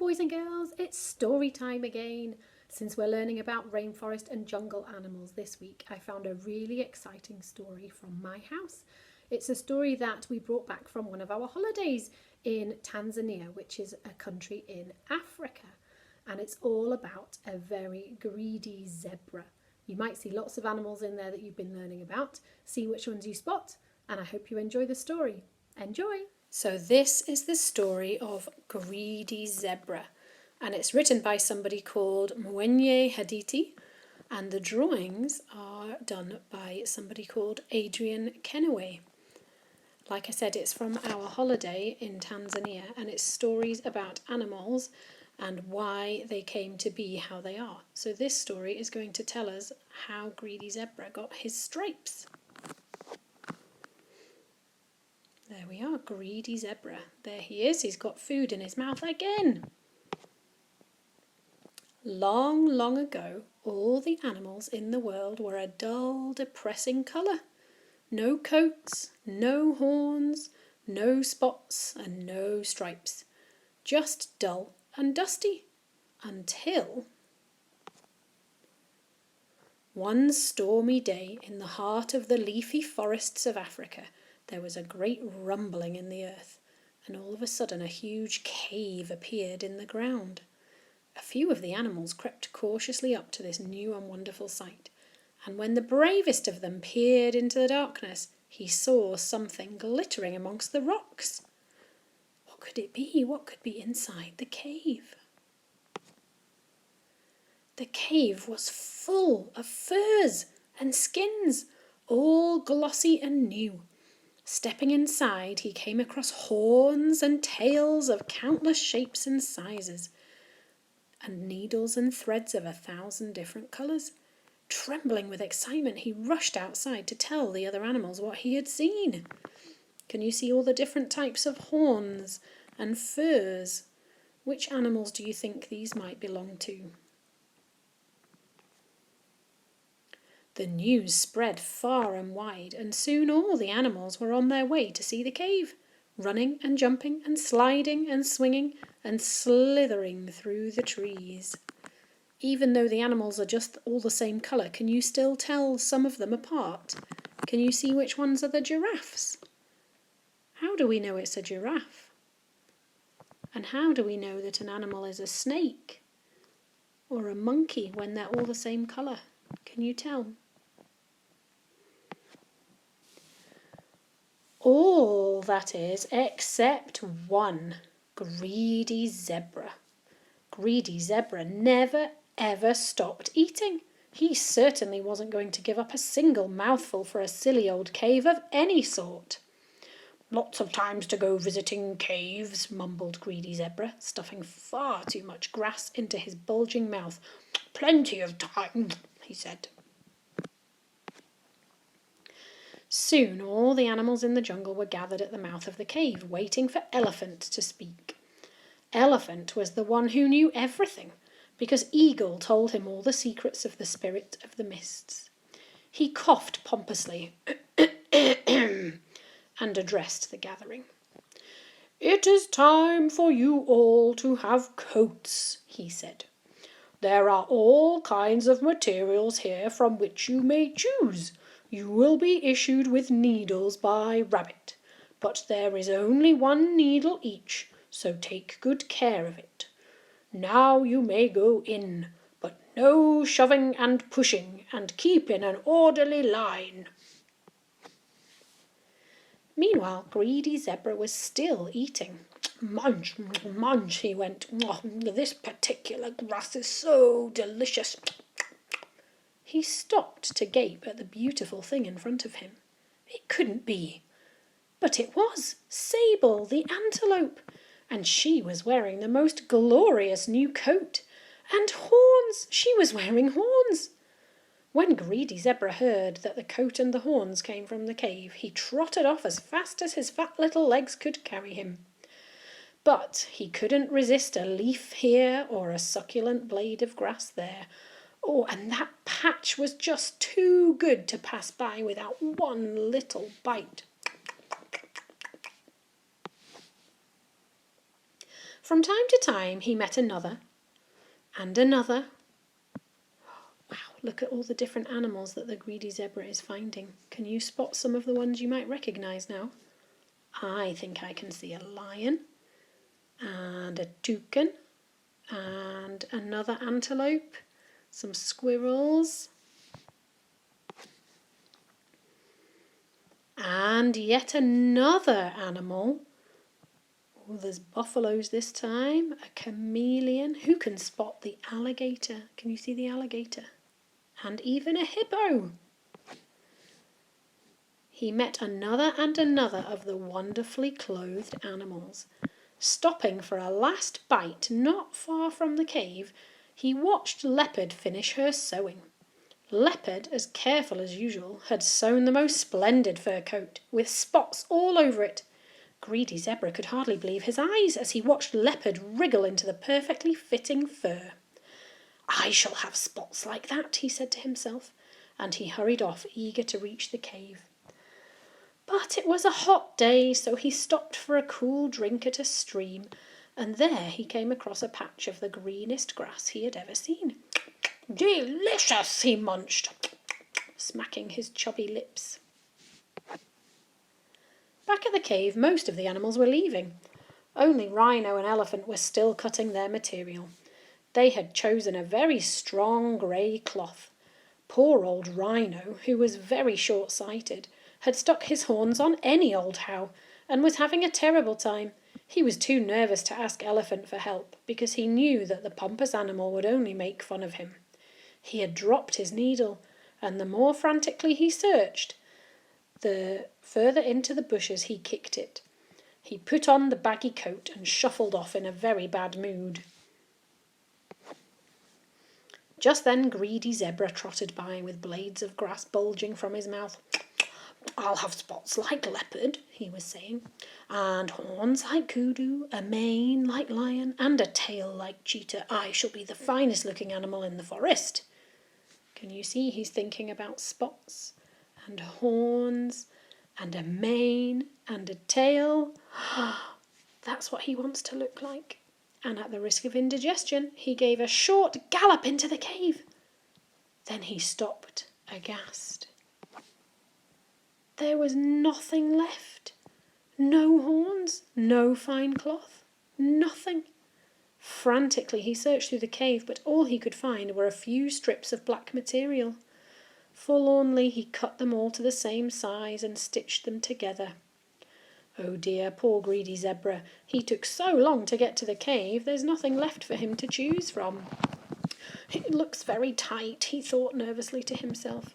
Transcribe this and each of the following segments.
boys and girls, it's story time again. Since we're learning about rainforest and jungle animals this week, I found a really exciting story from my house. It's a story that we brought back from one of our holidays in Tanzania, which is a country in Africa. And it's all about a very greedy zebra. You might see lots of animals in there that you've been learning about. See which ones you spot, and I hope you enjoy the story. Enjoy! So this is the story of Greedy Zebra, and it's written by somebody called Hadithi, and the drawings are done by somebody called Adrian Kenaway. Like I said, it's from our holiday in Tanzania, and it's stories about animals and why they came to be how they are. So this story is going to tell us how Greedy Zebra got his stripes. There we are, Greedy Zebra. There he is, he's got food in his mouth again. Long, long ago, all the animals in the world were a dull, depressing colour. No coats, no horns, no spots and no stripes. Just dull and dusty. Until one stormy day in the heart of the leafy forests of Africa, there was a great rumbling in the earth, and all of a sudden a huge cave appeared in the ground. A few of the animals crept cautiously up to this new and wonderful sight, and when the bravest of them peered into the darkness, he saw something glittering amongst the rocks. What could it be? What could be inside the cave? The cave was full of furs and skins, all glossy and new. Stepping inside, he came across horns and tails of countless shapes and sizes, and needles and threads of 1,000 different colours. Trembling with excitement, he rushed outside to tell the other animals what he had seen. Can you see all the different types of horns and furs? Which animals do you think these might belong to? The news spread far and wide, and soon all the animals were on their way to see the cave, running and jumping and sliding and swinging and slithering through the trees. Even though the animals are just all the same colour, can you still tell some of them apart? Can you see which ones are the giraffes? How do we know it's a giraffe? And how do we know that an animal is a snake or a monkey when they're all the same colour? Can you tell? All, that is, except one, Greedy Zebra. Greedy Zebra never ever stopped eating. He certainly wasn't going to give up a single mouthful for a silly old cave of any sort. Lots of times to go visiting caves, mumbled Greedy Zebra, stuffing far too much grass into his bulging mouth. Plenty of time, he said. Soon all the animals in the jungle were gathered at the mouth of the cave, waiting for Elephant to speak. Elephant was the one who knew everything, because Eagle told him all the secrets of the spirit of the mists. He coughed pompously and addressed the gathering. "It is time for you all to have coats," he said. "There are all kinds of materials here from which you may choose. You will be issued with needles by Rabbit, but there is only one needle each, so take good care of it. Now you may go in, but no shoving and pushing, and keep in an orderly line." Meanwhile, Greedy Zebra was still eating. "Munch, munch," he went. "This particular grass is so delicious." He stopped to gape at the beautiful thing in front of him. It couldn't be. But it was Sable, the antelope, and she was wearing the most glorious new coat. And horns! She was wearing horns! When Greedy Zebra heard that the coat and the horns came from the cave, he trotted off as fast as his fat little legs could carry him. But he couldn't resist a leaf here or a succulent blade of grass there. Oh, and that patch was just too good to pass by without one little bite. From time to time he met another and another. Wow, look at all the different animals that the greedy zebra is finding. Can you spot some of the ones you might recognise now? I think I can see a lion and a toucan and another antelope, some squirrels, and yet another animal. Oh, there's buffaloes this time, a chameleon. Who can spot the alligator? Can you see the alligator? And even a hippo. He met another and another of the wonderfully clothed animals. Stopping for a last bite not far from the cave, he watched Leopard finish her sewing. Leopard, as careful as usual, had sewn the most splendid fur coat, with spots all over it. Greedy Zebra could hardly believe his eyes as he watched Leopard wriggle into the perfectly fitting fur. "I shall have spots like that," he said to himself, and he hurried off, eager to reach the cave. But it was a hot day, so he stopped for a cool drink at a stream, and there he came across a patch of the greenest grass he had ever seen. "Delicious!" he munched, smacking his chubby lips. Back at the cave, most of the animals were leaving. Only Rhino and Elephant were still cutting their material. They had chosen a very strong grey cloth. Poor old Rhino, who was very short-sighted, had stuck his horns on any old how, and was having a terrible time. He was too nervous to ask Elephant for help, because he knew that the pompous animal would only make fun of him. He had dropped his needle, and the more frantically he searched, the further into the bushes he kicked it. He put on the baggy coat and shuffled off in a very bad mood. Just then Greedy Zebra trotted by with blades of grass bulging from his mouth. "I'll have spots like Leopard," he was saying, "and horns like Kudu, a mane like lion, and a tail like cheetah. I shall be the finest looking animal in the forest." Can you see he's thinking about spots and horns and a mane and a tail? That's what he wants to look like. And at the risk of indigestion, he gave a short gallop into the cave. Then he stopped, aghast. There was nothing left. No horns, no fine cloth, nothing. Frantically he searched through the cave, but all he could find were a few strips of black material. Forlornly he cut them all to the same size and stitched them together. Oh dear, poor Greedy Zebra. He took so long to get to the cave, there's nothing left for him to choose from. "It looks very tight," he thought nervously to himself.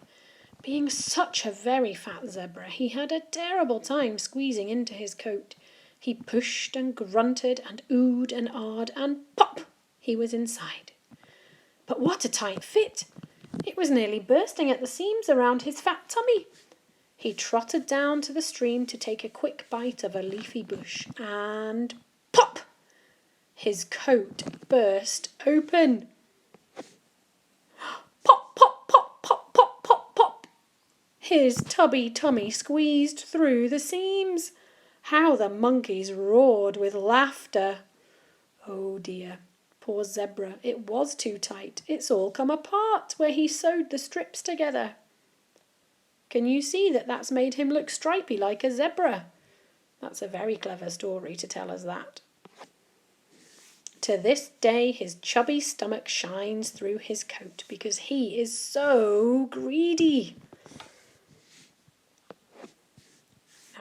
Being such a very fat zebra, he had a terrible time squeezing into his coat. He pushed and grunted and oohed and ahed, and pop! He was inside. But what a tight fit! It was nearly bursting at the seams around his fat tummy. He trotted down to the stream to take a quick bite of a leafy bush, and pop! His coat burst open. Pop, pop, pop, pop, pop, pop, pop! His tubby tummy squeezed through the seams. How the monkeys roared with laughter. Oh dear, poor zebra, it was too tight. It's all come apart where he sewed the strips together. Can you see that that's made him look stripy like a zebra? That's a very clever story to tell us that. To this day his chubby stomach shines through his coat because he is so greedy.